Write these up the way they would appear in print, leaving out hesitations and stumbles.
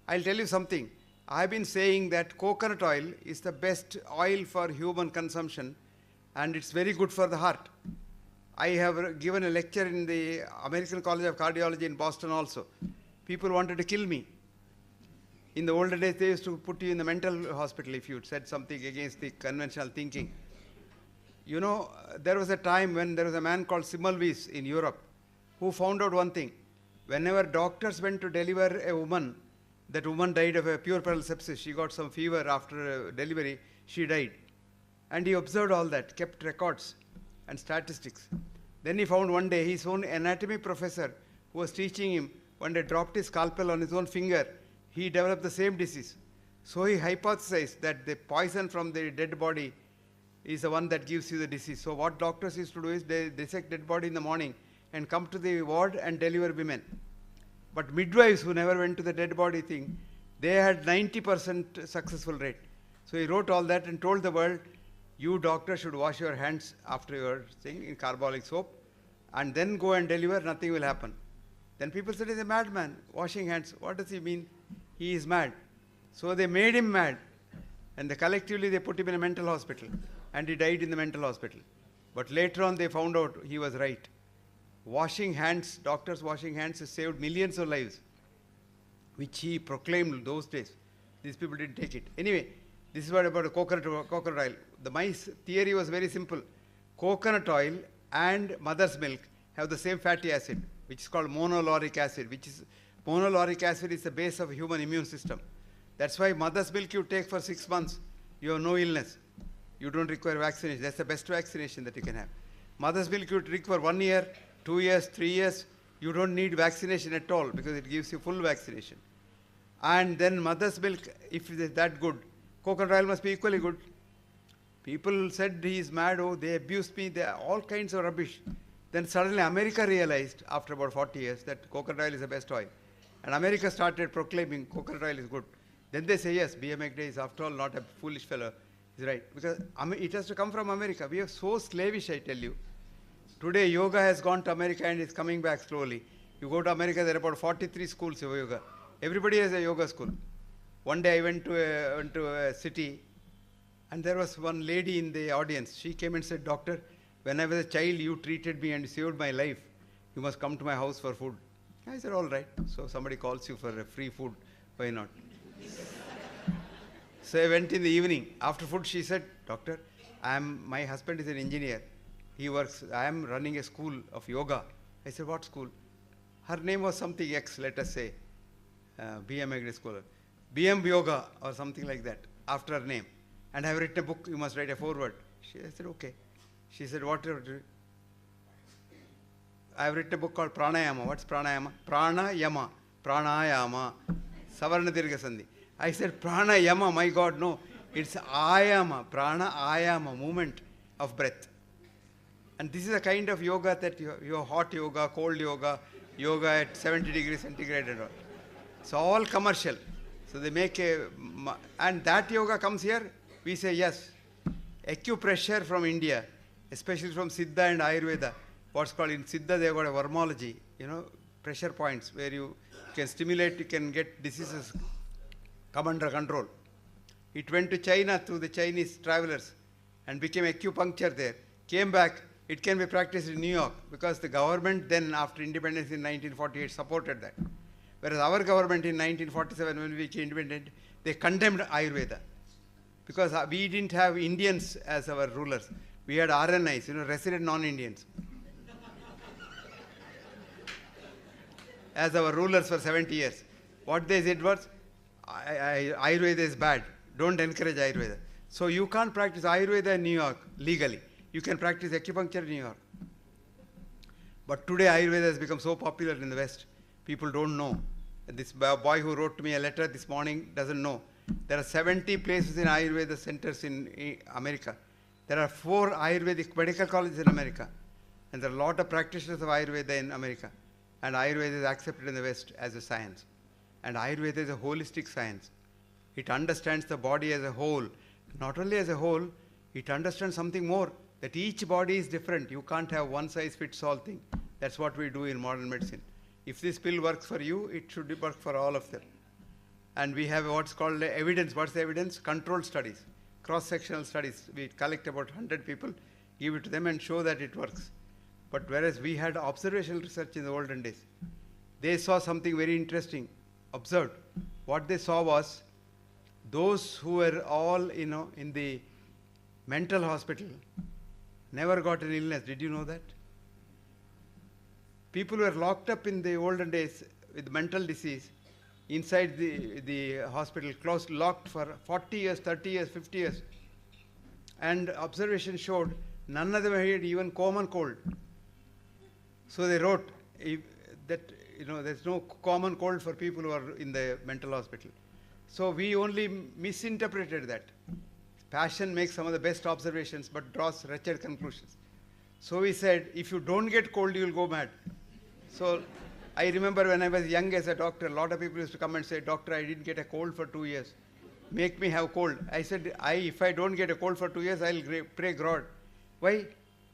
I'll tell you something. I've been saying that coconut oil is the best oil for human consumption, and it's very good for the heart. I have given a lecture in the American College of Cardiology in Boston also. People wanted to kill me. In the older days, they used to put you in the mental hospital if you said something against the conventional thinking. You know, there was a time when there was a man called Semmelweis in Europe who found out one thing. Whenever doctors went to deliver a woman, that woman died of a puerperal sepsis. She got some fever after delivery. She died. And he observed all that, kept records and statistics. Then he found one day his own anatomy professor who was teaching him, one day dropped his scalpel on his own finger. He developed the same disease. So he hypothesized that the poison from the dead body is the one that gives you the disease. So what doctors used to do is they dissect dead body in the morning and come to the ward and deliver women. But midwives who never went to the dead body thing, they had 90% successful rate. So he wrote all that and told the world, you doctors should wash your hands after your thing in carbolic soap and then go and deliver, nothing will happen. Then people said, he's a madman, washing hands. What does he mean? He is mad. So they made him mad. And collectively they put him in a mental hospital. And he died in the mental hospital. But later on they found out he was right. Washing hands, doctors washing hands has saved millions of lives, which he proclaimed those days. These people didn't take it. Anyway, this is what about a coconut oil. My theory was very simple. Coconut oil and mother's milk have the same fatty acid, which is called monolauric acid, monolauric acid is the base of human immune system. That's why mother's milk you take for 6 months, you have no illness. You don't require vaccination. That's the best vaccination that you can have. Mother's milk you drink for 1 year, 2 years, 3 years, you don't need vaccination at all because it gives you full vaccination. And then mother's milk, if it is that good, coconut oil must be equally good. People said he is mad, oh, they abused me, they are all kinds of rubbish. Then suddenly America realized, after about 40 years, that coconut oil is the best oil. And America started proclaiming coconut oil is good. Then they say, yes, B.M. Hegde is after all not a foolish fellow. He's right. Because it has to come from America. We are so slavish, I tell you. Today, yoga has gone to America and is coming back slowly. You go to America, there are about 43 schools of yoga. Everybody has a yoga school. One day I went to a city, and there was one lady in the audience. She came and said, Doctor, when I was a child, you treated me and saved my life. You must come to my house for food. I said, all right. So somebody calls you for a free food. Why not? So I went in the evening. After food, she said, Doctor, my husband is an engineer. He works, I am running a school of yoga. I said, what school? Her name was something X, let us say, B.M. Hegde School. B.M. Yoga or something like that, after her name. And I have written a book, you must write a foreword. I said, okay. She said, what are you doing? I have written a book called Pranayama. What's Pranayama? Pranayama. Pranayama. Savarna Dirgha Sandhi. I said, Pranayama, my God, no. It's Ayama. Prana Ayama, movement of breath. And this is a kind of yoga that your hot yoga, cold yoga, yoga at 70 degrees centigrade and all. It's all commercial. So they make and that yoga comes here, we say yes. Acupressure from India, especially from Siddha and Ayurveda. What's called in Siddha, they've got a vermology, pressure points where you can stimulate, you can get diseases come under control. It went to China through the Chinese travelers and became acupuncture there. Came back, it can be practiced in New York because the government then after independence in 1948 supported that. Whereas our government in 1947 when we became independent, they condemned Ayurveda because we didn't have Indians as our rulers. We had RNIs, resident non-Indians, as our rulers for 70 years. What they said was, Ayurveda is bad. Don't encourage Ayurveda. So you can't practice Ayurveda in New York legally. You can practice acupuncture in New York. But today Ayurveda has become so popular in the West, people don't know. This boy who wrote to me a letter this morning doesn't know. There are 70 places in Ayurveda centers in America. There are 4 Ayurvedic medical colleges in America. And there are a lot of practitioners of Ayurveda in America. And Ayurveda is accepted in the West as a science. And Ayurveda is a holistic science. It understands the body as a whole. Not only as a whole, it understands something more, that each body is different. You can't have one size fits all thing. That's what we do in modern medicine. If this pill works for you, it should work for all of them. And we have what's called evidence. What's the evidence? Controlled studies, cross-sectional studies. We collect about 100 people, give it to them and show that it works. But whereas we had observational research in the olden days, they saw something very interesting, observed. What they saw was those who were all, in the mental hospital never got an illness. Did you know that? People were locked up in the olden days with mental disease inside the hospital, closed, locked for 40 years, 30 years, 50 years. And observation showed none of them had even common cold. So they wrote that there's no common cold for people who are in the mental hospital. So we only misinterpreted that. Passion makes some of the best observations but draws wretched conclusions. So we said, if you don't get cold, you will go mad. So I remember when I was young as a doctor, a lot of people used to come and say, Doctor, I didn't get a cold for 2 years. Make me have cold. I said, if I don't get a cold for 2 years, I'll pray God. Why?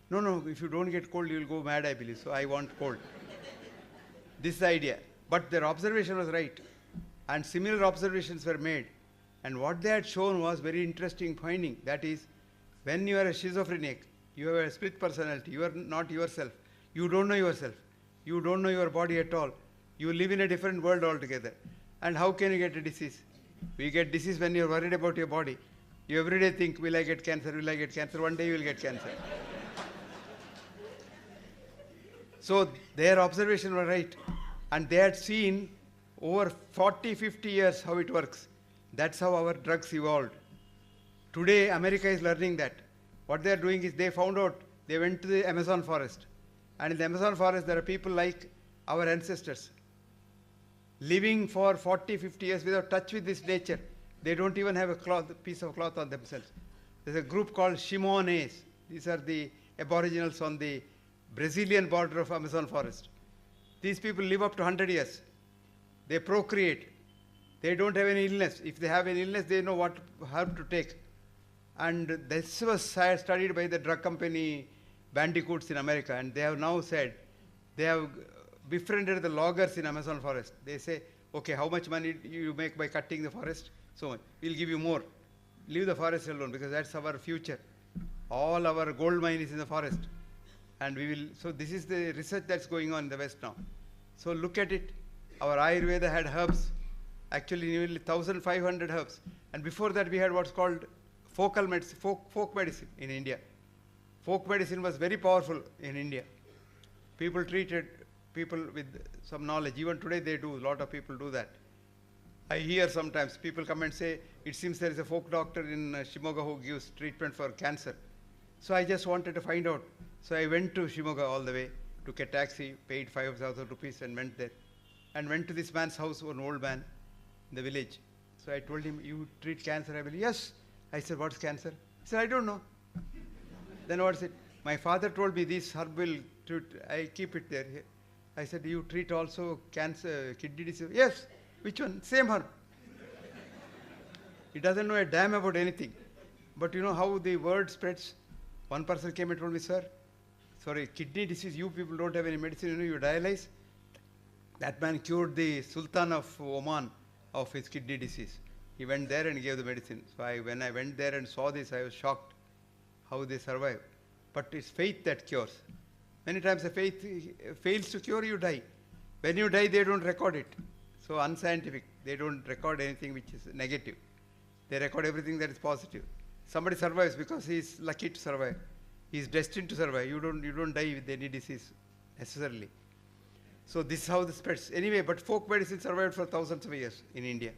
No, if you don't get cold, you will go mad, I believe. So I want cold. This is the idea. But their observation was right. And similar observations were made. And what they had shown was very interesting finding. That is, when you are a schizophrenic, you have a split personality, you are not yourself. You don't know yourself. You don't know your body at all. You live in a different world altogether. And how can you get a disease? We get disease when you're worried about your body. You every day think, will I get cancer, will I get cancer? One day you will get cancer. So their observation was right. And they had seen over 40, 50 years how it works. That's how our drugs evolved. Today, America is learning that. What they are doing is they found out, they went to the Amazon forest. And in the Amazon forest, there are people like our ancestors, living for 40, 50 years without touch with this nature. They don't even have a piece of cloth on themselves. There's a group called Shimones. These are the aboriginals on the Brazilian border of Amazon forest. These people live up to 100 years. They procreate. They don't have any illness. If they have an illness, they know what herb to take. And this was studied by the drug company Bandicoots in America, and they have now said, they have befriended the loggers in Amazon forest. They say, okay, how much money you make by cutting the forest? So much. We'll give you more. Leave the forest alone, because that's our future. All our gold mine is in the forest. And we will, so this is the research that's going on in the West now. So look at it. Our Ayurveda had herbs, actually nearly 1,500 herbs. And before that we had what's called folk medicine in India. Folk medicine was very powerful in India. People treated people with some knowledge. Even today they do, a lot of people do that. I hear sometimes people come and say, it seems there is a folk doctor in Shimoga who gives treatment for cancer. So I just wanted to find out. So I went to Shimoga all the way, took a taxi, paid 5,000 rupees and went there. And went to this man's house, an old man in the village. So I told him, you treat cancer? I believe, yes. I said, what's cancer? He said, I don't know. Then what's it? My father told me this herb will treat, I keep it there. I said, you treat also cancer, kidney disease? Yes. Which one? Same herb. He doesn't know a damn about anything. But you know how the word spreads? One person came and told me, sir, sorry, kidney disease, you people don't have any medicine, you dialyze. That man cured the Sultan of Oman of his kidney disease. He went there and gave the medicine. So when I went there and saw this, I was shocked how they survive. But it's faith that cures. Many times the faith fails to cure, you die. When you die, they don't record it. So unscientific. They don't record anything which is negative. They record everything that is positive. Somebody survives because he is lucky to survive. He is destined to survive. You don't die with any disease necessarily. So this is how this spreads. Anyway, but folk medicine survived for thousands of years in India.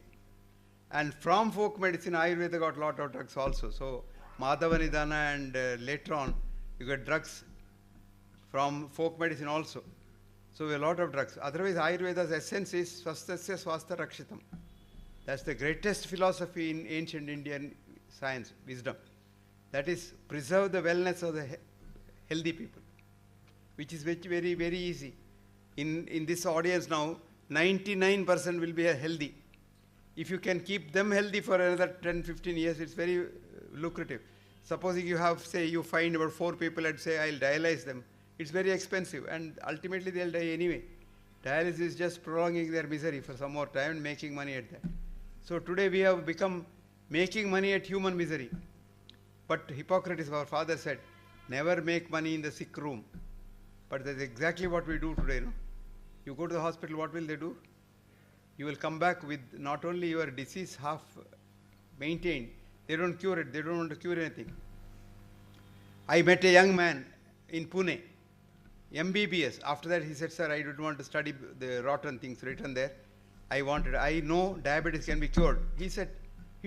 And from folk medicine, Ayurveda got a lot of drugs also. So Madhava Nidana and later on, you get drugs from folk medicine also. So a lot of drugs. Otherwise, Ayurveda's essence is Swastasya Swastha Rakshitam. That's the greatest philosophy in ancient Indian science, wisdom. That is, preserve the wellness of the healthy people, which is very, very easy. In this audience now, 99% will be healthy. If you can keep them healthy for another 10, 15 years, it's very lucrative. Supposing you have, say, you find about 4 people and say, I'll dialyze them. It's very expensive and ultimately they'll die anyway. Dialysis is just prolonging their misery for some more time and making money at that. So today we have become making money at human misery. But Hippocrates, our father, said, never make money in the sick room. But that's exactly what we do today. No? You go to the hospital, what will they do? You will come back with not only your disease half maintained, they don't cure it, they don't want to cure anything. I met a young man in Pune, MBBS. After that he said, sir, I don't want to study the rotten things written there. I know diabetes can be cured. He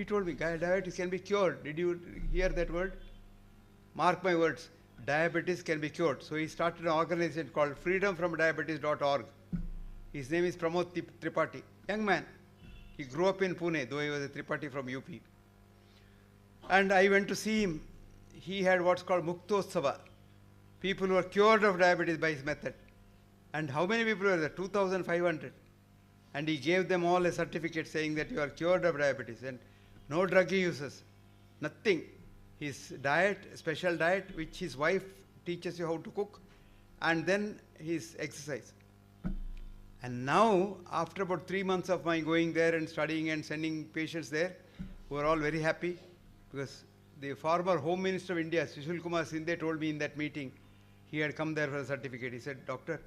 told me, diabetes can be cured. Did you hear that word? Mark my words, diabetes can be cured. So he started an organization called freedomfromdiabetes.org. His name is Pramod Tripathi. Young man. He grew up in Pune, though he was a Tripathi from UP. And I went to see him. He had what's called Muktosava. People who are cured of diabetes by his method. And how many people were there? 2,500. And he gave them all a certificate saying that you are cured of diabetes. And no drug he uses. Nothing. His diet, special diet, which his wife teaches you how to cook. And then his exercise. And now, after about 3 months of my going there and studying and sending patients there, who are all very happy, because the former Home Minister of India, Sushil Kumar Sindhe, told me in that meeting, he had come there for a certificate. He said, doctor,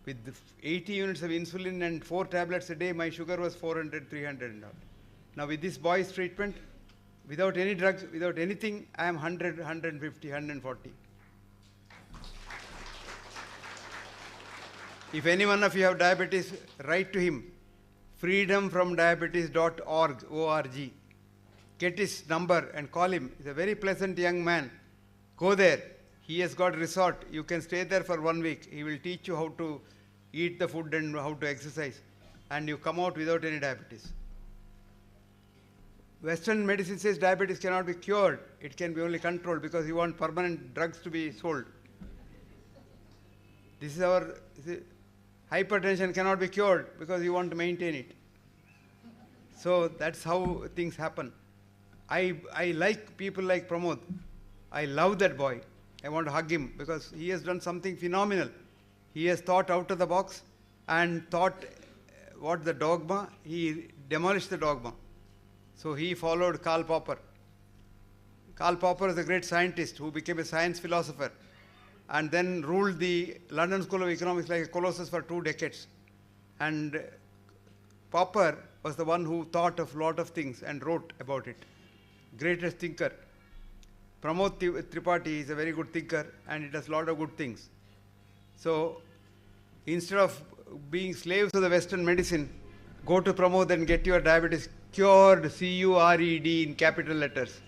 with 80 units of insulin and 4 tablets a day, my sugar was 400, 300 and all. Now with this boy's treatment, without any drugs, without anything, I am 100, 150, 140. If any one of you have diabetes, write to him, freedomfromdiabetes.org, O-R-G. Get his number and call him. He's a very pleasant young man. Go there. He has got a resort. You can stay there for 1 week. He will teach you how to eat the food and how to exercise. And you come out without any diabetes. Western medicine says diabetes cannot be cured. It can be only controlled because you want permanent drugs to be sold. This is our... Hypertension cannot be cured because you want to maintain it. So that's how things happen. I like people like Pramod. I love that boy. I want to hug him because he has done something phenomenal. He has thought out of the box and thought what the dogma, he demolished the dogma. So he followed Karl Popper. Karl Popper is a great scientist who became a science philosopher and then ruled the London School of Economics like a colossus for 2 decades. And Popper was the one who thought of a lot of things and wrote about it. Greatest thinker. Pramod Tripathi is a very good thinker and he does a lot of good things. So instead of being slaves to the Western medicine, go to Pramod and get your diabetes cured, C-U-R-E-D in capital letters.